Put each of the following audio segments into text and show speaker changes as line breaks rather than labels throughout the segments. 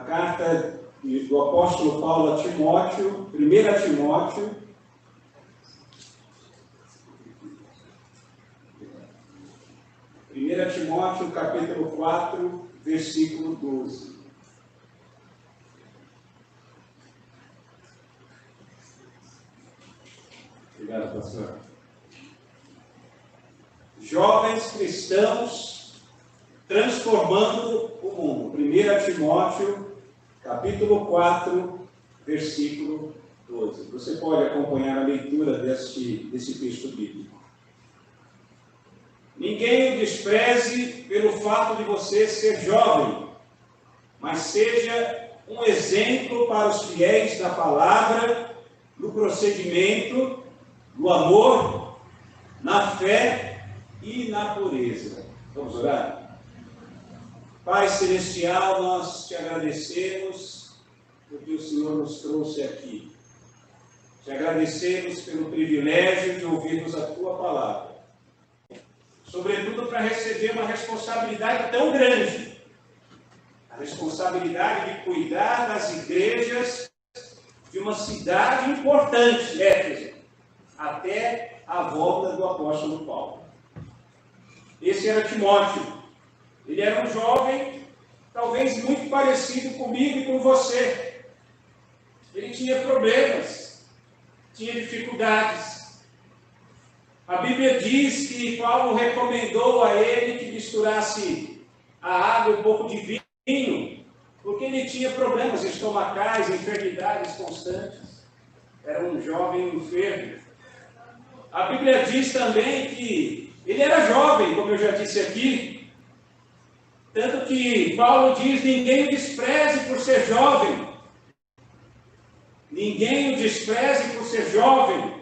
carta do apóstolo Paulo a Timóteo, 1 Timóteo, capítulo 4, versículo 12. Obrigado, pastor. Jovens cristãos transformando o mundo. 1 Timóteo, capítulo 4, versículo 12. Você pode acompanhar a leitura desse texto bíblico. Ninguém o despreze pelo fato de você ser jovem, mas seja um exemplo para os fiéis da palavra, no procedimento, no amor, na fé e na pureza. Vamos orar? Pai Celestial, nós te agradecemos porque o Senhor nos trouxe aqui. Te agradecemos pelo privilégio de ouvirmos a tua palavra. Sobretudo para receber uma responsabilidade tão grande. A responsabilidade de cuidar das igrejas de uma cidade importante, Éfeso, até a volta do apóstolo Paulo. Esse era Timóteo. Ele era um jovem, talvez muito parecido comigo e com você. Ele tinha problemas, tinha dificuldades. A Bíblia diz que Paulo recomendou a ele que misturasse a água e um pouco de vinho, porque ele tinha problemas estomacais, enfermidades constantes. Era um jovem enfermo. A Bíblia diz também que ele era jovem, como eu já disse aqui. Tanto que Paulo diz, ninguém o despreze por ser jovem. Ninguém o despreze por ser jovem.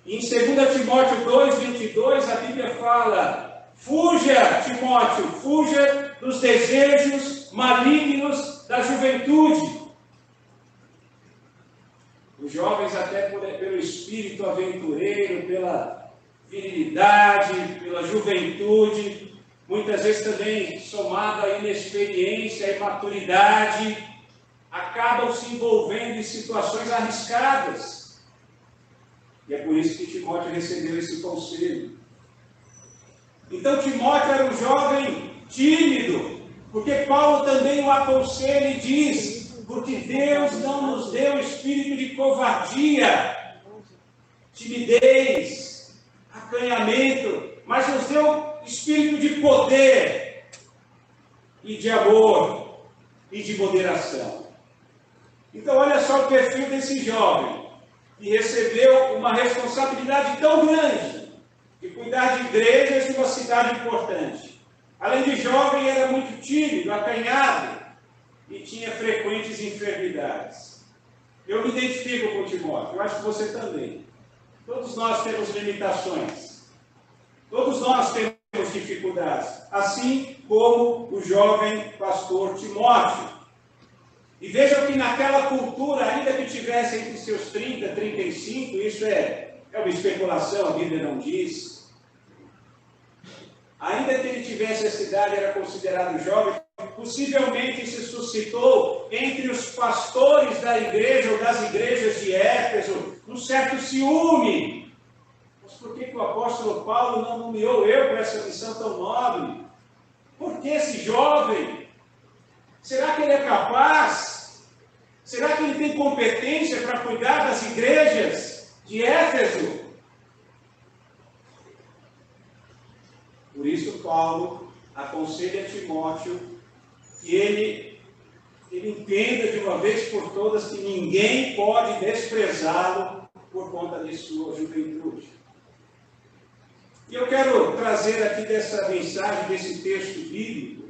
Em 2 Timóteo 2, 22, a Bíblia fala, fuja, Timóteo, fuja dos desejos malignos da juventude. Os jovens, até pelo espírito aventureiro, pela virilidade, pela juventude, muitas vezes também somado à inexperiência e imaturidade, acabam se envolvendo em situações arriscadas. E é por isso que Timóteo recebeu esse conselho. Então Timóteo era um jovem tímido, porque Paulo também o aconselha e diz, porque Deus não nos deu espírito de covardia, timidez, acanhamento, mas nos deu espírito de poder e de amor e de moderação. Então olha só o perfil desse jovem, que recebeu uma responsabilidade tão grande de cuidar de igrejas de uma cidade importante. Além de jovem, era muito tímido, acanhado e tinha frequentes enfermidades. Eu me identifico com Timóteo, eu acho que você também. Todos nós temos limitações. Todos nós temos dificuldades, assim como o jovem pastor Timóteo. E vejam que naquela cultura, ainda que tivesse entre seus 30 e 35, isso é uma especulação, a Bíblia não diz. Ainda que ele tivesse essa idade, era considerado jovem, possivelmente se suscitou entre os pastores da igreja ou das igrejas de Éfeso um certo ciúme. Mas por que o apóstolo Paulo não nomeou eu para essa missão tão nobre? Por que esse jovem? Será que ele é capaz? Será que ele tem competência para cuidar das igrejas de Éfeso? Por isso, Paulo aconselha Timóteo que ele entenda de uma vez por todas que ninguém pode desprezá-lo por conta de sua juventude. E eu quero trazer aqui dessa mensagem, desse texto bíblico,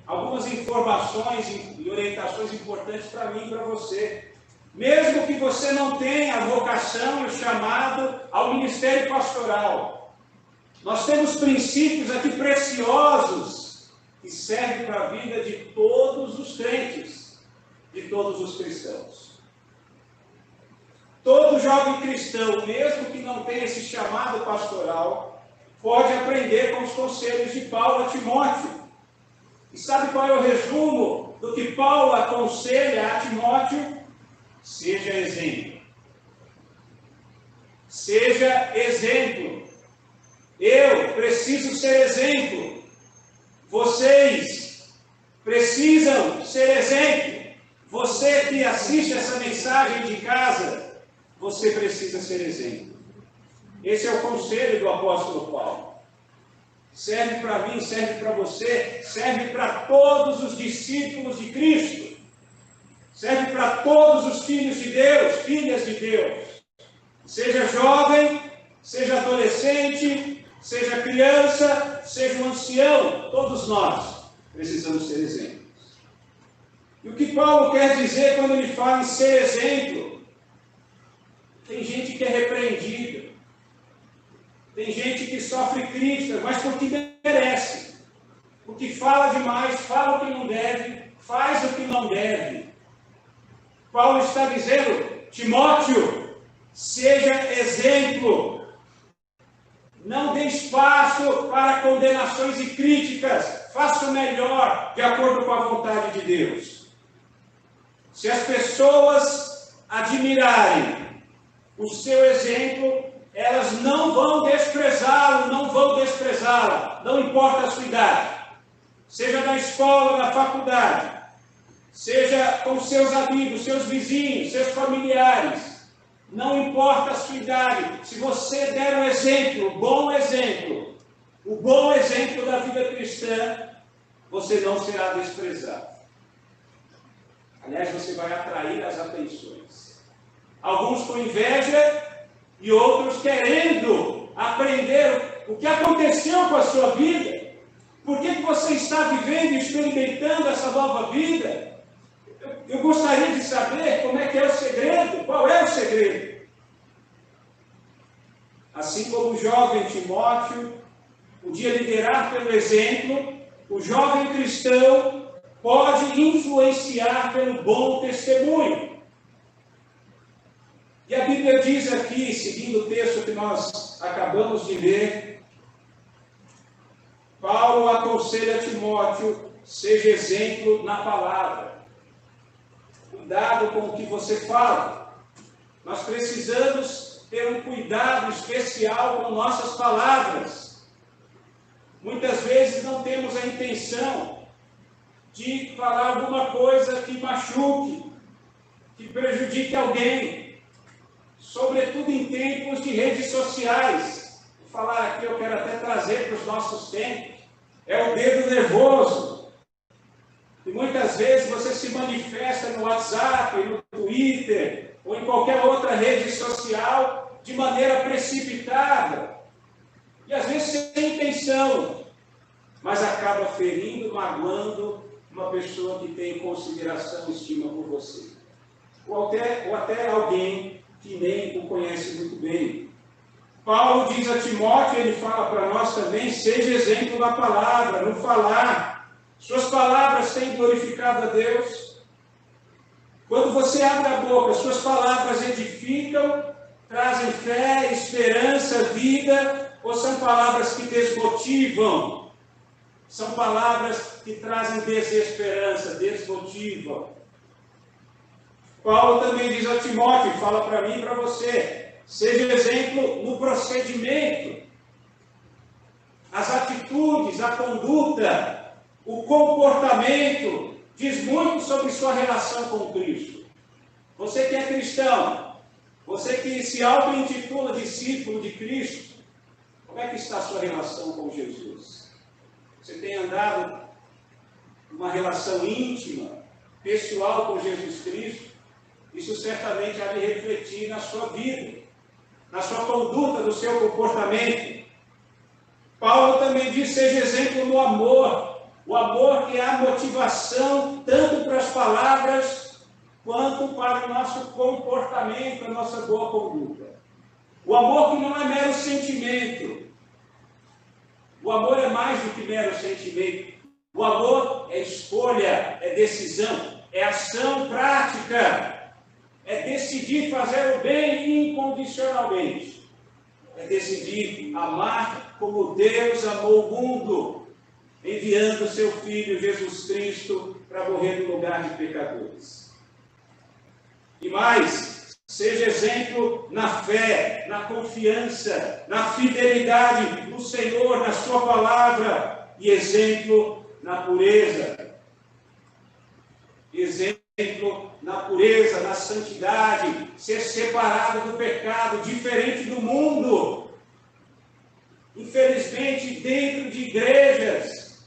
algumas informações e orientações importantes para mim e para você. Mesmo que você não tenha a vocação e o chamado ao ministério pastoral, nós temos princípios aqui preciosos que servem para a vida de todos os crentes, de todos os cristãos. Todo jovem cristão, mesmo que não tenha esse chamado pastoral, pode aprender com os conselhos de Paulo a Timóteo. E sabe qual é o resumo do que Paulo aconselha a Timóteo, seja exemplo. Seja exemplo. Eu preciso ser exemplo. Vocês precisam ser exemplo. Você que assiste essa mensagem de casa, você precisa ser exemplo. Esse é o conselho do apóstolo Paulo. Serve para mim, serve para você, serve para todos os discípulos de Cristo. Serve para todos os filhos de Deus, filhas de Deus. Seja jovem, seja adolescente, seja criança, seja um ancião, todos nós precisamos ser exemplos. E o que Paulo quer dizer quando ele fala em ser exemplo? Tem gente que é repreendida, tem gente que sofre críticas, mas porque merece, porque fala demais, fala o que não deve, faz o que não deve. Paulo está dizendo, Timóteo, seja exemplo. Não dê espaço para condenações e críticas. Faça o melhor de acordo com a vontade de Deus. Se as pessoas admirarem o seu exemplo, elas não vão desprezá-lo, não importa a sua idade. Seja na escola, na faculdade, seja com seus amigos, seus vizinhos, seus familiares. Não importa a sua idade, se você der um exemplo, o bom exemplo da vida cristã, você não será desprezado. Aliás, você vai atrair as atenções. Alguns com inveja e outros querendo aprender o que aconteceu com a sua vida. Por que você está vivendo e experimentando essa nova vida? Eu gostaria de saber como é que é o segredo, qual é o segredo. Assim como o jovem Timóteo podia liderar pelo exemplo, o jovem cristão pode influenciar pelo bom testemunho. E a Bíblia diz aqui, seguindo o texto que nós acabamos de ler, Paulo aconselha a Timóteo, seja exemplo na palavra. Cuidado com o que você fala. Nós precisamos ter um cuidado especial com nossas palavras. Muitas vezes não temos a intenção de falar alguma coisa que machuque, que prejudique alguém, sobretudo em tempos de redes sociais. Vou falar aqui, eu quero até trazer para os nossos tempos, é o dedo nervoso. E muitas vezes você se manifesta no WhatsApp, no Twitter, ou em qualquer outra rede social, de maneira precipitada. E às vezes sem intenção, mas acaba ferindo, magoando uma pessoa que tem consideração e estima por você. Ou até alguém que nem o conhece muito bem. Paulo diz a Timóteo, ele fala para nós também, seja exemplo na palavra, no falar. Suas palavras têm glorificado a Deus. Quando você abre a boca, suas palavras edificam, trazem fé, esperança, vida, ou são palavras que desmotivam? São palavras que trazem desesperança, desmotivam. Paulo também diz a Timóteo, fala para mim e para você, seja exemplo no procedimento, as atitudes, a conduta, o comportamento, diz muito sobre sua relação com Cristo. Você que é cristão, você que se auto-intitula discípulo de Cristo, como é que está a sua relação com Jesus? Você tem andado numa relação íntima, pessoal com Jesus Cristo? Isso certamente há de refletir na sua vida, na sua conduta, no seu comportamento. Paulo também diz, seja exemplo no amor. O amor que é a motivação tanto para as palavras quanto para o nosso comportamento, a nossa boa conduta. O amor que não é mero sentimento. O amor é mais do que mero sentimento. O amor é escolha, é decisão, é ação prática. É decidir fazer o bem incondicionalmente. É decidir amar como Deus amou o mundo. enviando seu Filho Jesus Cristo para morrer no lugar de pecadores. E mais, seja exemplo na fé, na confiança, na fidelidade no Senhor, na sua palavra, e exemplo na pureza. Exemplo na pureza, na santidade, ser separado do pecado, diferente do mundo. Infelizmente, dentro de igrejas,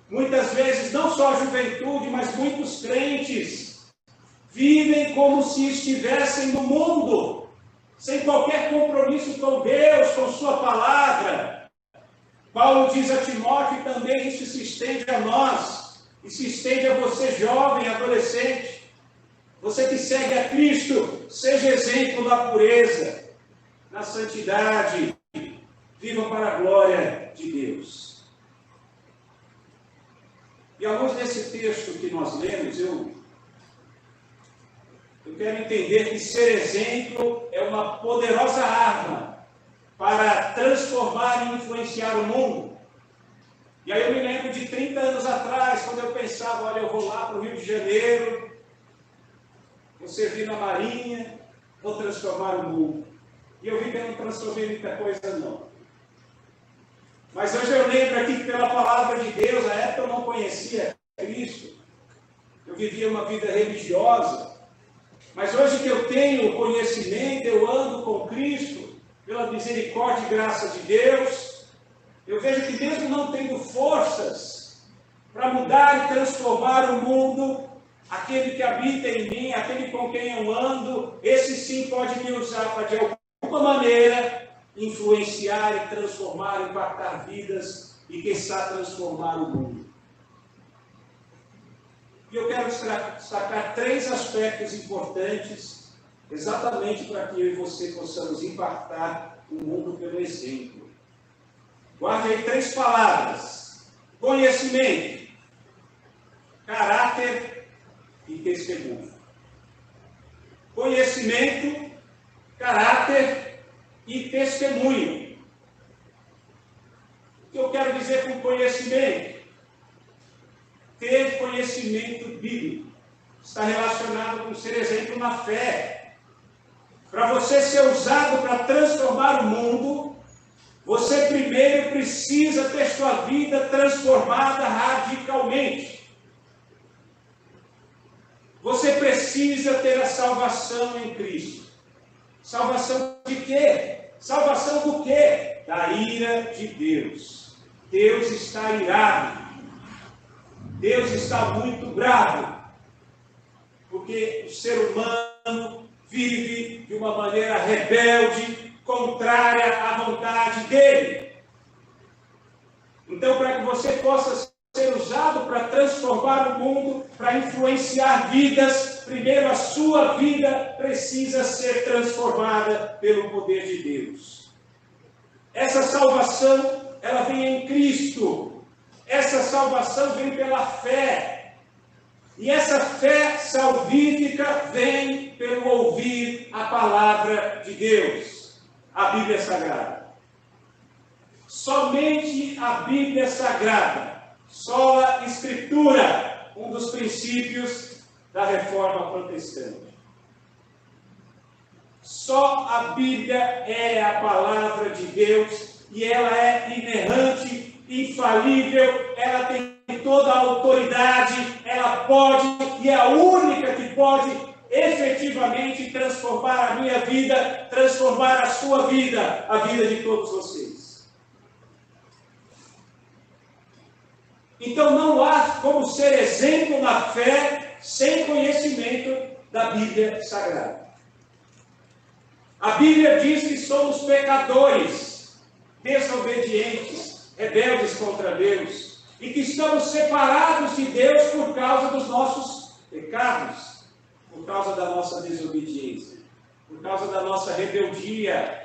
muitas vezes, não só a juventude, mas muitos crentes, vivem como se estivessem no mundo, sem qualquer compromisso com Deus, com sua palavra. Paulo diz a Timóteo, e também isso se estende a nós, e se estende a você, jovem, adolescente. Você que segue a Cristo, seja exemplo na pureza, na santidade, viva para a glória de Deus. E à luz desse texto que nós lemos, eu quero entender que ser exemplo é uma poderosa arma para transformar e influenciar o mundo. E aí eu me lembro de 30 anos atrás, quando eu pensava, olha, eu vou lá para o Rio de Janeiro, vou servir na Marinha, vou transformar o mundo. E eu vi que eu não transformei muita coisa, não. Mas hoje eu lembro aqui que pela palavra de Deus, na época eu não conhecia Cristo, eu vivia uma vida religiosa, mas hoje que eu tenho o conhecimento, eu ando com Cristo, pela misericórdia e graça de Deus, eu vejo que mesmo não tendo forças para mudar e transformar o mundo, aquele que habita em mim, aquele com quem eu ando, esse sim pode me usar para de alguma maneira influenciar e transformar, impactar vidas e, quem sabe, transformar o mundo. E eu quero destacar 3 aspectos importantes, exatamente para que eu e você possamos impactar o mundo pelo exemplo. Guarde aí 3 palavras: conhecimento, caráter e testemunho. Conhecimento, caráter e testemunho. O que eu quero dizer com conhecimento? Ter conhecimento bíblico está relacionado com ser exemplo na fé. Para você ser usado para transformar o mundo, você primeiro precisa ter sua vida transformada radicalmente. Você precisa ter a salvação em Cristo. Salvação de quê? Salvação do quê? Da ira de Deus. Deus está irado. Deus está muito bravo, porque o ser humano vive de uma maneira rebelde, contrária à vontade dele. Então, para que você possa ser usado para transformar o mundo, para influenciar vidas, primeiro a sua vida precisa ser transformada pelo poder de Deus. Essa salvação, ela vem em Cristo. Essa salvação vem pela fé. E essa fé salvífica vem pelo ouvir a palavra de Deus, a Bíblia Sagrada. Somente a Bíblia Sagrada, sola Escritura, um dos princípios da Reforma Protestante. Só a Bíblia é a palavra de Deus e ela é inerrante, infalível, ela tem toda a autoridade, ela pode e é a única que pode efetivamente transformar a minha vida, transformar a sua vida, a vida de todos vocês. Então não há como ser exemplo na fé sem conhecimento da Bíblia Sagrada. A Bíblia diz que somos pecadores, desobedientes, rebeldes contra Deus, e que estamos separados de Deus por causa dos nossos pecados, por causa da nossa desobediência, por causa da nossa rebeldia.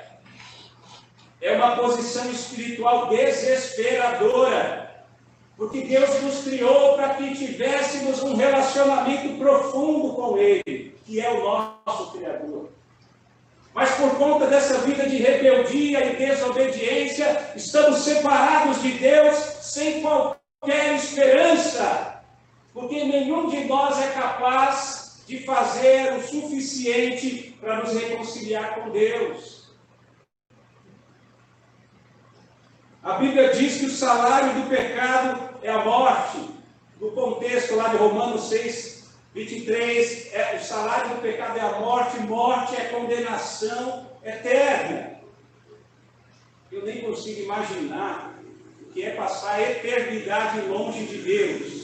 É uma posição espiritual desesperadora, porque Deus nos criou para que tivéssemos um relacionamento profundo com Ele, que é o nosso Criador. Mas por conta dessa vida de rebeldia e desobediência, estamos separados de Deus sem qualquer esperança. Porque nenhum de nós é capaz de fazer o suficiente para nos reconciliar com Deus. A Bíblia diz que o salário do pecado é a morte. No contexto lá de Romanos 6, 23, o salário do pecado é a morte, morte é condenação eterna. Eu nem consigo imaginar o que é passar a eternidade longe de Deus.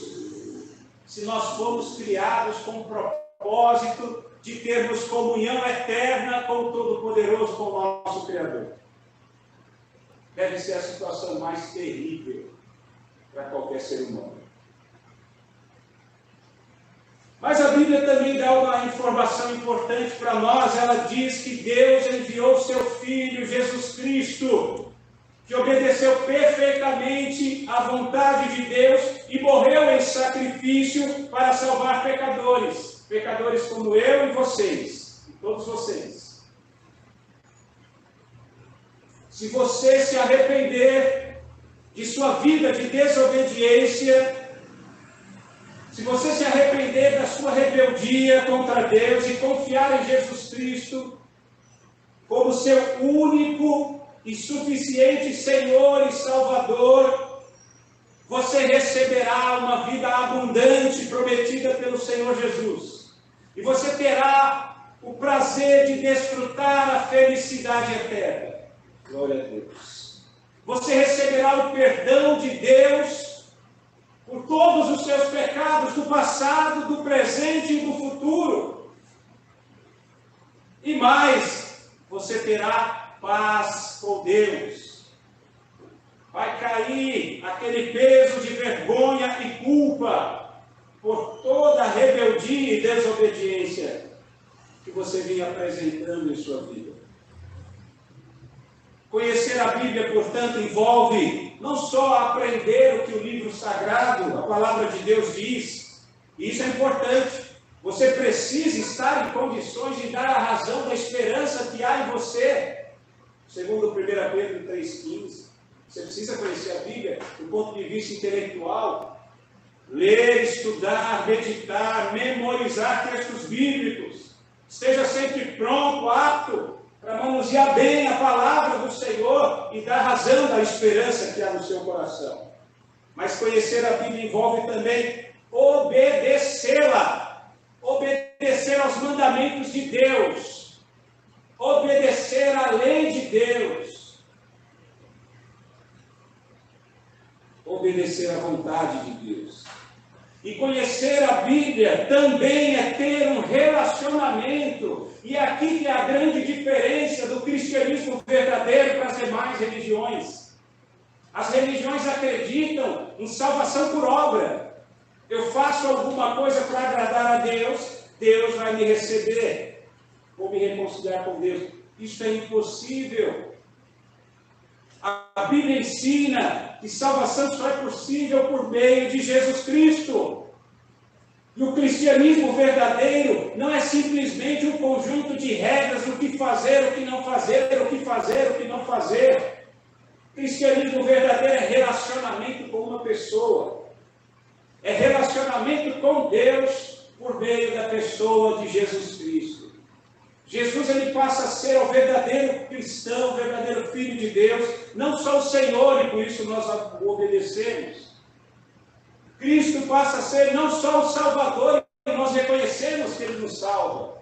Se nós fomos criados com o propósito de termos comunhão eterna com o Todo-Poderoso, com o nosso Criador. Deve ser a situação mais terrível para qualquer ser humano. Mas a Bíblia também dá uma informação importante para nós. Ela diz que Deus enviou seu Filho, Jesus Cristo, que obedeceu perfeitamente à vontade de Deus e morreu em sacrifício para salvar pecadores. Pecadores como eu e vocês, e todos vocês. Se você se arrepender de sua vida de desobediência, se você se arrepender da sua rebeldia contra Deus e confiar em Jesus Cristo como seu único e suficiente Senhor e Salvador, você receberá uma vida abundante prometida pelo Senhor Jesus. E você terá o prazer de desfrutar a felicidade eterna. Glória a Deus. Você receberá o perdão de Deus por todos os seus pecados do passado, do presente e do futuro. E mais, você terá paz com Deus. Vai cair aquele peso de vergonha e culpa por toda a rebeldia e desobediência que você vinha apresentando em sua vida. Conhecer a Bíblia, portanto, envolve não só aprender o que o livro sagrado, a palavra de Deus diz, e isso é importante. Você precisa estar em condições de dar a razão da esperança que há em você. Segundo 1 Pedro 3,15, você precisa conhecer a Bíblia do ponto de vista intelectual. Ler, estudar, meditar, memorizar textos bíblicos. Esteja sempre pronto, apto, para manusear bem a palavra do Senhor e dar razão da esperança que há no seu coração. Mas conhecer a Bíblia envolve também obedecê-la. Obedecer aos mandamentos de Deus. Obedecer à lei de Deus. Obedecer à vontade de Deus. E conhecer a Bíblia também é ter um relacionamento. E aqui que é a grande diferença do cristianismo verdadeiro para as demais religiões. As religiões acreditam em salvação por obra. Eu faço alguma coisa para agradar a Deus, Deus vai me receber. Vou me reconciliar com Deus. Isso é impossível. A Bíblia ensina que salvação só é possível por meio de Jesus Cristo. E o cristianismo verdadeiro não é simplesmente um conjunto de regras do que fazer, o que não fazer, o que fazer, o que não fazer. O cristianismo verdadeiro é relacionamento com uma pessoa. É relacionamento com Deus por meio da pessoa de Jesus Cristo. Jesus ele passa a ser o verdadeiro cristão, o verdadeiro Filho de Deus, não só o Senhor, e por isso nós o obedecemos. Cristo passa a ser não só o Salvador, e nós reconhecemos que Ele nos salva,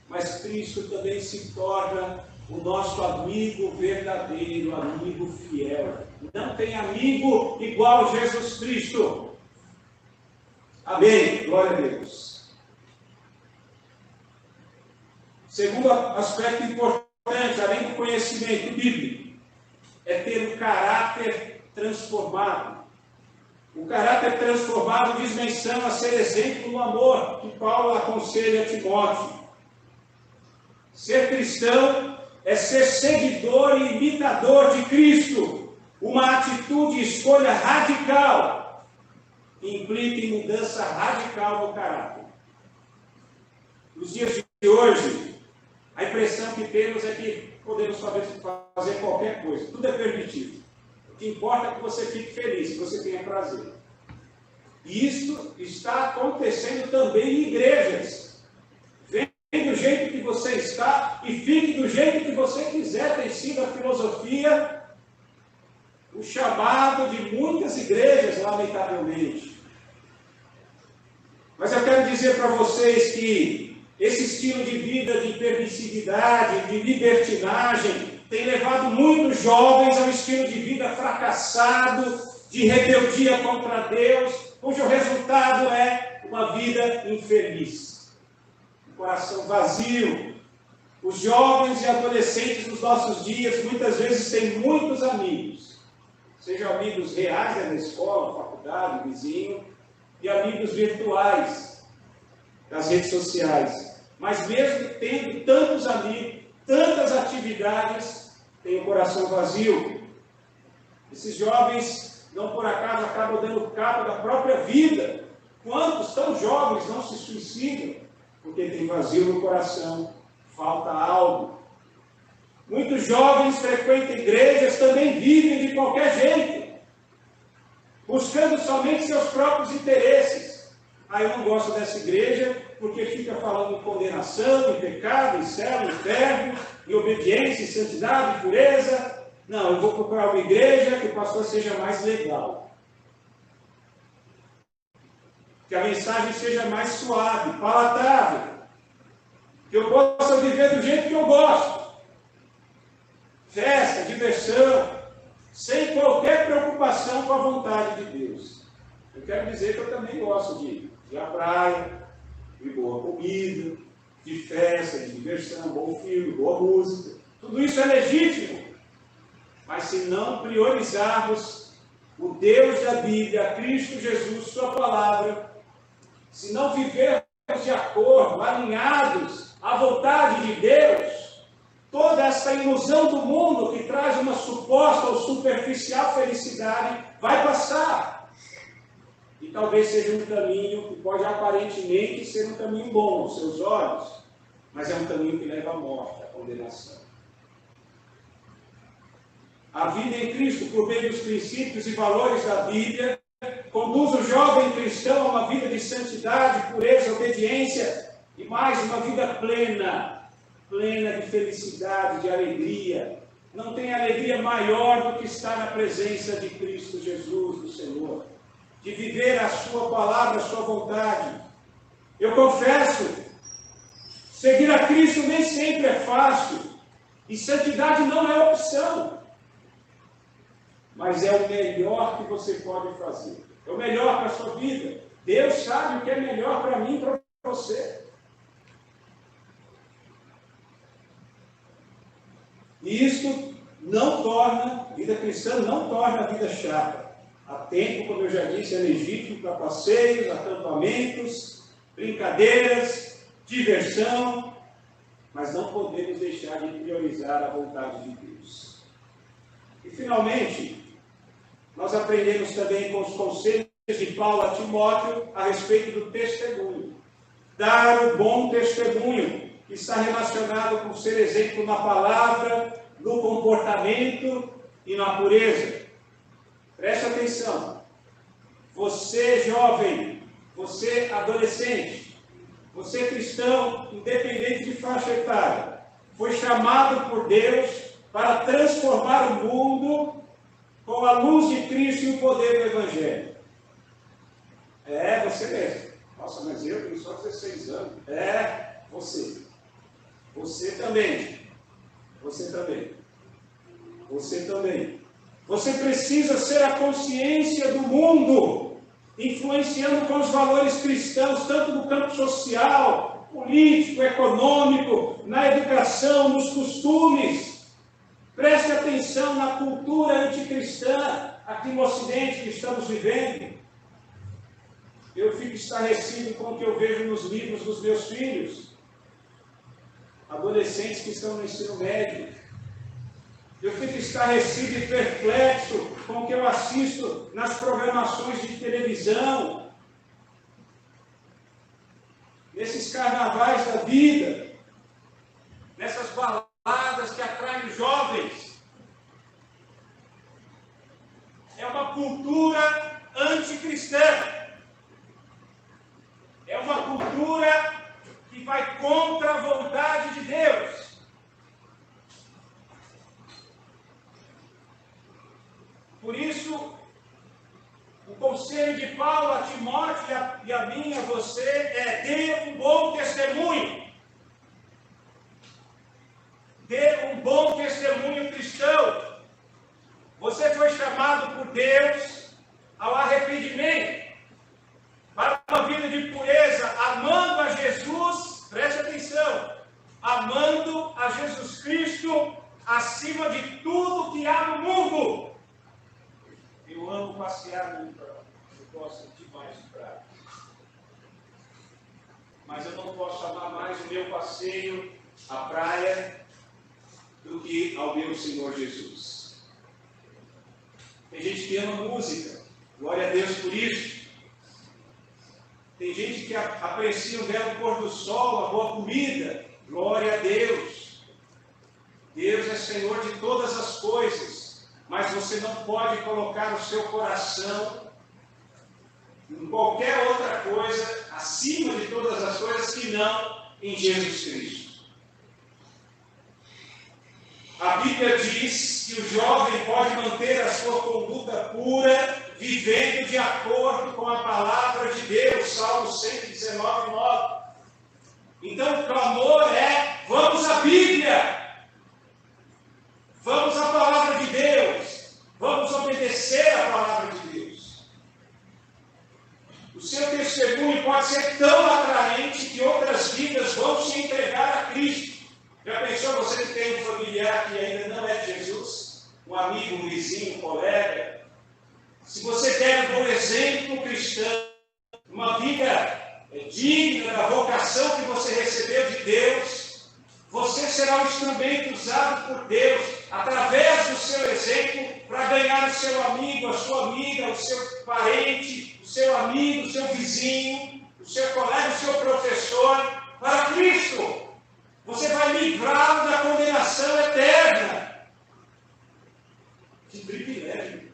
mas Cristo também se torna o nosso amigo verdadeiro, amigo fiel. Não tem amigo igual a Jesus Cristo. Amém. Glória a Deus. Segundo aspecto importante, além do conhecimento bíblico, é ter um caráter transformado. O caráter transformado diz menção a ser exemplo no amor, que Paulo aconselha a Timóteo. Ser cristão é ser seguidor e imitador de Cristo, uma atitude e escolha radical, que implica em mudança radical no caráter. Nos dias de hoje, A impressão que temos é que podemos fazer qualquer coisa, tudo é permitido. O que importa é que você fique feliz, que você tenha prazer. E isso está acontecendo também em igrejas. Vem do jeito que você está e fique do jeito que você quiser. Tem sido a filosofia, o chamado de muitas igrejas, lamentavelmente. Mas eu quero dizer para vocês que esse estilo de vida de permissividade, de libertinagem, tem levado muitos jovens ao estilo de vida fracassado, de rebeldia contra Deus, cujo resultado é uma vida infeliz, um coração vazio. Os jovens e adolescentes dos nossos dias muitas vezes têm muitos amigos, sejam amigos reais da escola, faculdade, vizinho, e amigos virtuais das redes sociais. Mas mesmo tendo tantos amigos, tantas atividades, tem o coração vazio. Esses jovens, não por acaso, acabam dando cabo da própria vida. Quantos tão jovens não se suicidam? Porque tem vazio no coração, falta algo. Muitos jovens frequentam igrejas, também vivem de qualquer jeito, buscando somente seus próprios interesses. Eu não gosto dessa igreja porque fica falando em condenação, em pecado, em céu, em inferno, em obediência, em santidade, em pureza. Não, eu vou procurar uma igreja que o pastor seja mais legal, que a mensagem seja mais suave, palatável, que eu possa viver do jeito que eu gosto. Festa, diversão, sem qualquer preocupação com a vontade de Deus. Eu quero dizer que eu também gosto de ir à praia, de boa comida, de festa, de diversão, bom filme, boa música. Tudo isso é legítimo. Mas se não priorizarmos o Deus da Bíblia, Cristo Jesus, Sua Palavra, se não vivermos de acordo, alinhados à vontade de Deus, toda essa ilusão do mundo que traz uma suposta ou superficial felicidade vai passar. E talvez seja um caminho que pode aparentemente ser um caminho bom aos seus olhos, mas é um caminho que leva à morte, à condenação. A vida em Cristo, por meio dos princípios e valores da Bíblia, conduz o jovem cristão a uma vida de santidade, pureza, obediência e mais uma vida plena de felicidade, de alegria. Não tem alegria maior do que estar na presença de Cristo Jesus, do Senhor, de viver a Sua palavra, a Sua vontade. Eu confesso, seguir a Cristo nem sempre é fácil, e santidade não é opção, mas é o melhor que você pode fazer. É o melhor para a sua vida. Deus sabe o que é melhor para mim e para você. E isto não torna, a vida cristã não torna a vida chata. Há tempo, como eu já disse, é legítimo para passeios, acampamentos, brincadeiras, diversão, mas não podemos deixar de priorizar a vontade de Deus. E, finalmente, nós aprendemos também com os conselhos de Paulo a Timóteo a respeito do testemunho. Dar o bom testemunho, que está relacionado com ser exemplo na palavra, no comportamento e na pureza. Preste atenção. Você jovem, você adolescente, você cristão, independente de faixa etária, foi chamado por Deus para transformar o mundo com a luz de Cristo e o poder do Evangelho. Você mesmo. Nossa, mas eu tenho só 16 anos. Você. Você também. Você também. Você também. Você precisa ser a consciência do mundo, influenciando com os valores cristãos, tanto no campo social, político, econômico, na educação, nos costumes. Preste atenção na cultura anticristã aqui no Ocidente que estamos vivendo. Eu fico estarrecido com o que eu vejo nos livros dos meus filhos, adolescentes que estão no ensino médio. Eu fico estarrecido e perplexo com o que eu assisto nas programações de televisão, nesses carnavais da vida. nessas baladas que atraem os jovens. É uma cultura anticristã. É uma cultura que vai contra a vontade de Deus. Por isso, o conselho de Paulo a Timóteo e a mim, a você, é: dê um bom testemunho. Dê um bom testemunho cristão. Você foi chamado por Deus ao arrependimento, para uma vida de pureza, amando a Jesus, preste atenção, amando a Jesus Cristo acima de tudo que há no mundo. Eu amo passear no praia, eu gosto demais de praia. Mas eu não posso amar mais o meu passeio à praia do que ao meu Senhor Jesus. Tem gente que ama música, glória a Deus por isso. Tem gente que aprecia o belo pôr do sol, a boa comida, glória a Deus. Deus é Senhor de todas as coisas, mas você não pode colocar o seu coração em qualquer outra coisa, acima de todas as coisas, que não em Jesus Cristo. A Bíblia diz que o jovem pode manter a sua conduta pura, vivendo de acordo com a palavra de Deus, Salmo 119, 9. Então o clamor é: vamos à Bíblia, vamos à palavra de Deus, vamos obedecer à palavra de Deus. O seu testemunho pode ser tão atraente que outras vidas vão se entregar a Cristo. Já pensou, você que tem um familiar que ainda não é de Jesus, um amigo, um vizinho, um colega? Se você der um bom exemplo cristão, uma vida digna da vocação que você recebeu de Deus, você será um instrumento usado por Deus, através do seu exemplo, para ganhar o seu amigo, a sua amiga, o seu parente, o seu amigo, o seu vizinho, o seu colega, o seu professor, para Cristo. Você vai livrá-lo da condenação eterna. Que privilégio!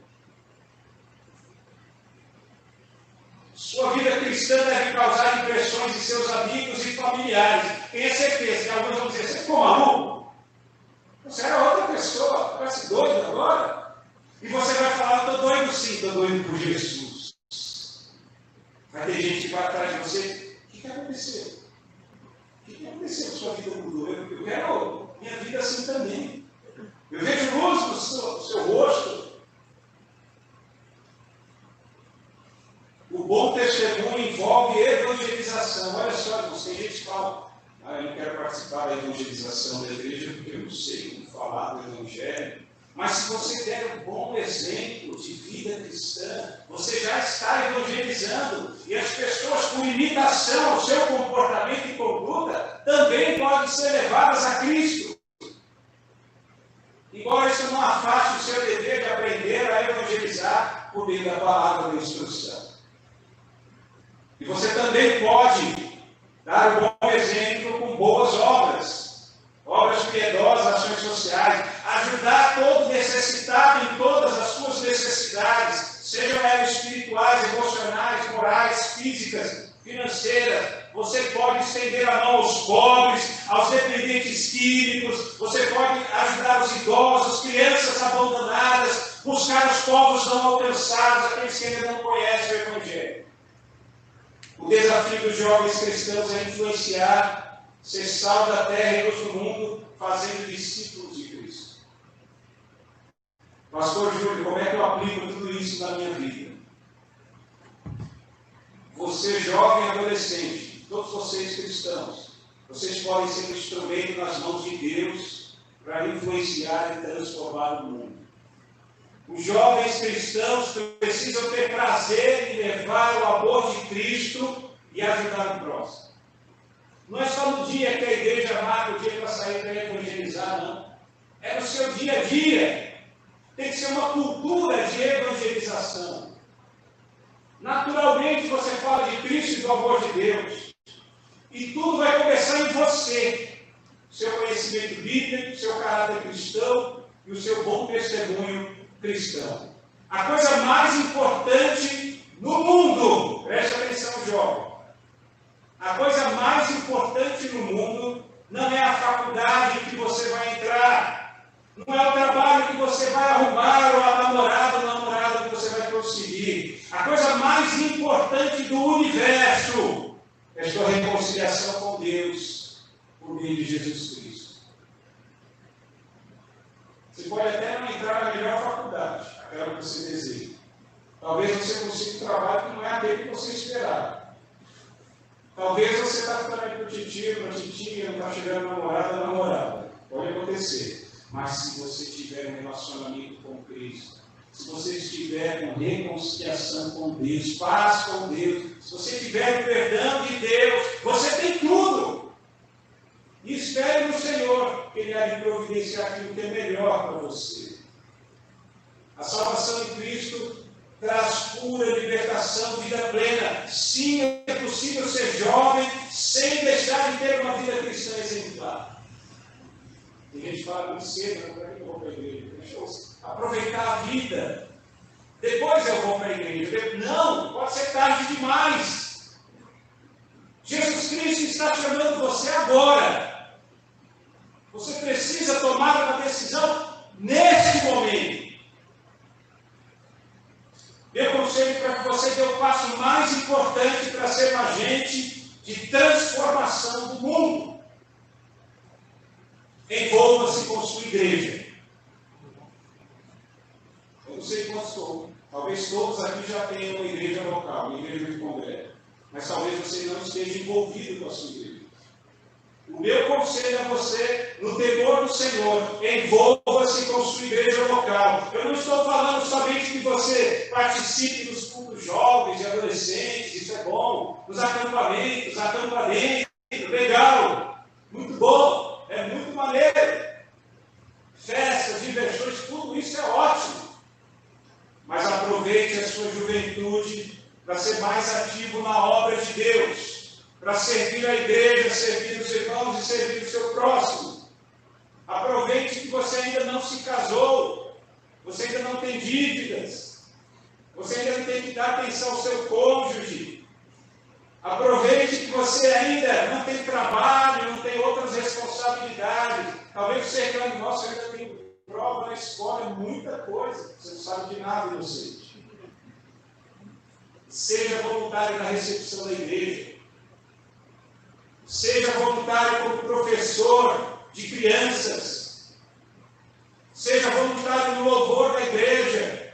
Sua vida cristã deve causar impressões em seus amigos e familiares. Tenha certeza que alguns vão dizer: você ficou maluco? Você era outra pessoa, parece doido agora. E você vai falar: estou doido sim, estou doido por Jesus. Vai ter gente que vai atrás de você: o que aconteceu? O que aconteceu? Sua vida mudou. Eu quero minha vida assim também. Eu vejo luz no seu rosto. O bom testemunho envolve evangelização. Olha só, tem gente que fala: eu não quero participar da evangelização da igreja porque eu não sei como falar do evangelho. Mas se você der um bom exemplo de vida cristã, você já está evangelizando. E as pessoas, com imitação ao seu comportamento e conduta, também podem ser levadas a Cristo. Embora isso não afaste o seu dever de aprender a evangelizar por meio da palavra da instrução. E você também pode dar um bom exemplo com boas obras, obras piedosas, ações sociais, ajudar todo necessitado em todas as suas necessidades, sejam elas espirituais, emocionais, morais, físicas, financeiras. Você pode estender a mão aos pobres, aos dependentes químicos, você pode ajudar os idosos, crianças abandonadas, buscar os povos não alcançados, aqueles que ainda não conhecem o Evangelho. O desafio dos jovens cristãos é influenciar, ser sal da terra e luz do mundo, fazendo discípulos de Cristo. Pastor Júlio, como é que eu aplico tudo isso na minha vida? Você, jovem e adolescente, todos vocês cristãos, vocês podem ser um instrumento nas mãos de Deus para influenciar e transformar o mundo. Os jovens cristãos precisam ter prazer em levar o amor de Cristo e ajudar o próximo. Não é só no dia que a igreja marca o dia para sair para evangelizar, não. É no seu dia a dia. Tem que ser uma cultura de evangelização. Naturalmente você fala de Cristo e do amor de Deus. E tudo vai começar em você. o seu conhecimento bíblico, o seu caráter cristão e o seu bom testemunho cristão. A coisa mais importante no mundo, preste atenção, jovem, a coisa mais importante no mundo não é a faculdade que você vai entrar, não é o trabalho que você vai arrumar, ou a namorada ou namorado que você vai conseguir. A coisa mais importante do universo é a sua reconciliação com Deus por meio de Jesus Cristo. Você pode até não entrar na melhor faculdade, aquela que você deseja. Talvez você consiga um trabalho que não é aquele que você esperava. Talvez você está ficando aí para o titio, para a titia, não está chegando namorada, namorada. Pode acontecer. Mas se você tiver um relacionamento com Cristo, se você estiver com reconciliação com Deus, paz com Deus, se você tiver o perdão de Deus, você tem tudo. E espere no Senhor, que Ele há de providenciar aquilo que é melhor para você. A salvação em Cristo traz pura libertação, vida plena. Sim, é possível ser jovem sem deixar de ter uma vida cristã exemplar. Tem gente que fala muito cedo, para que eu vou para a igreja? Deixa eu aproveitar a vida. Depois eu vou para a igreja. Não, pode ser tarde demais. Jesus Cristo está chamando você agora. Você precisa tomar uma decisão neste momento. Meu conselho para que você dê o passo mais importante para ser um agente de transformação do mundo. Envolva-se com sua igreja. Eu não sei quantos todos. Talvez todos aqui já tenham uma igreja local, uma igreja de congresso. Mas talvez você não esteja envolvido com a sua igreja. O meu conselho a você, no temor do Senhor, envolva-se com sua igreja local. Eu não estou falando somente que você participe dos cultos jovens e adolescentes, isso é bom, nos acampamentos, acampamento, legal, muito bom, é muito maneiro. Festas, diversões, tudo isso é ótimo. Mas aproveite a sua juventude para ser mais ativo na obra de Deus. Para servir a igreja, servir os irmãos e servir o seu próximo. Aproveite que você ainda não se casou, você ainda não tem dívidas, você ainda não tem que dar atenção ao seu cônjuge. Aproveite que você ainda não tem trabalho, não tem outras responsabilidades. Talvez você reclame, nossa, eu ainda tenho prova na escola, muita coisa, você não sabe de nada, inocente. Seja voluntário na recepção da igreja. Seja voluntário como professor de crianças. Seja voluntário no louvor da igreja.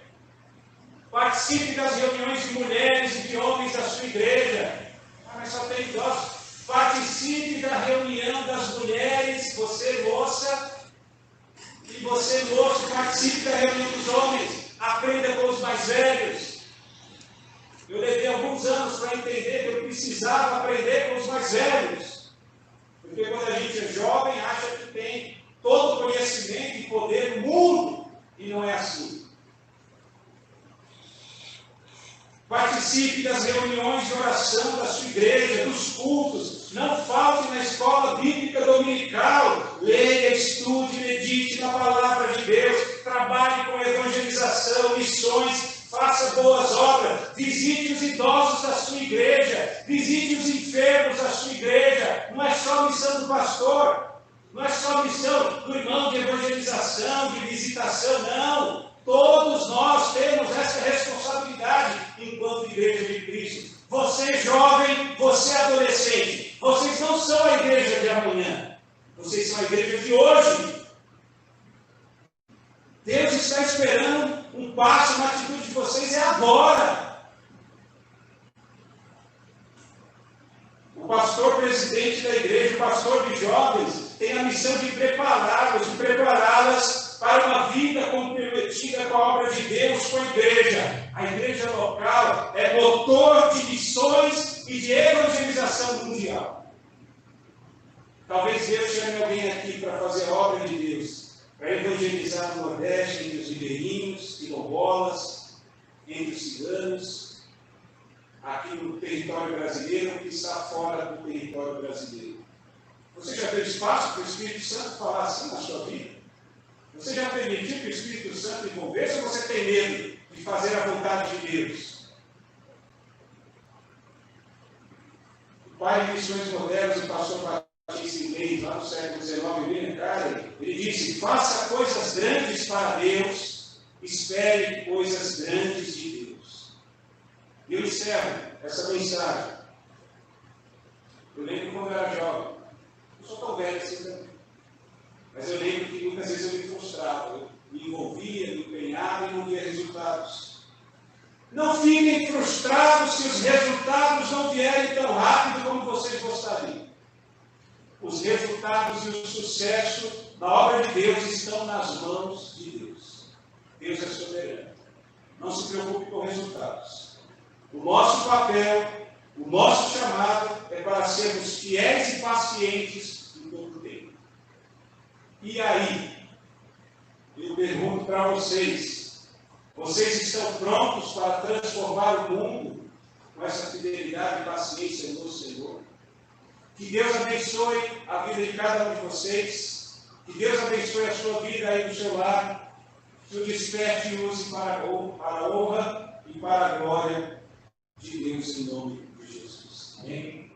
Participe das reuniões de mulheres e de homens da sua igreja. Ah, mas só tem idosos. Participe da reunião das mulheres, você moça, e você moço, participe da reunião dos homens. Aprenda com os mais velhos. Eu levei alguns anos para entender que eu precisava aprender com os mais velhos. Porque quando a gente é jovem, acha que tem todo o conhecimento e poder no mundo. E não é assim. Participe das reuniões de oração da sua igreja, dos cultos. Não falte na escola bíblica dominical. Leia, estude, medite na palavra de Deus. Trabalhe com evangelização, missões. Faça boas obras, visite os idosos da sua igreja, visite os enfermos da sua igreja. Não é só missão do pastor, não é só missão do irmão de evangelização, de visitação, não. Todos nós temos essa responsabilidade enquanto igreja de Cristo. Você jovem, você adolescente, vocês não são a igreja de amanhã, vocês são a igreja de hoje. Deus está esperando um passo, uma atitude de vocês é agora. O pastor presidente da igreja, o pastor de jovens, tem a missão de prepará-las para uma vida comprometida com a obra de Deus, com a igreja. A igreja local é motor de missões e de evangelização mundial. Talvez Deus chame alguém aqui para fazer a obra de Deus, para evangelizar no Nordeste, entre os ribeirinhos, quilombolas, entre os ciganos, aqui no território brasileiro, que está fora do território brasileiro. Você já teve espaço para o Espírito Santo falar assim na sua vida? Você já permitiu que o Espírito Santo lhe convença ou você tem medo de fazer a vontade de Deus? O pai de missões modernas e pastor batista inglês, lá no século XIX, William Carey, ele disse: faça coisas grandes para Deus, espere coisas grandes de Deus. E eu encerro essa mensagem. Eu lembro quando eu era jovem, não sou tão velho assim também, mas eu lembro que muitas vezes eu me frustrava, eu me envolvia, me empenhava e não via resultados. Não fiquem frustrados se os resultados não vierem tão rápido como vocês gostariam. Os resultados e o sucesso na obra de Deus estão nas mãos de Deus. Deus é soberano. Não se preocupe com resultados. O nosso papel, o nosso chamado é para sermos fiéis e pacientes em todo o tempo. E aí, eu pergunto para vocês: vocês estão prontos para transformar o mundo com essa fidelidade e paciência no Senhor? Que Deus abençoe a vida de cada um de vocês. Que Deus abençoe a sua vida aí no seu lar. Que o desperte e use para a honra e para a glória de Deus em nome de Jesus. Amém?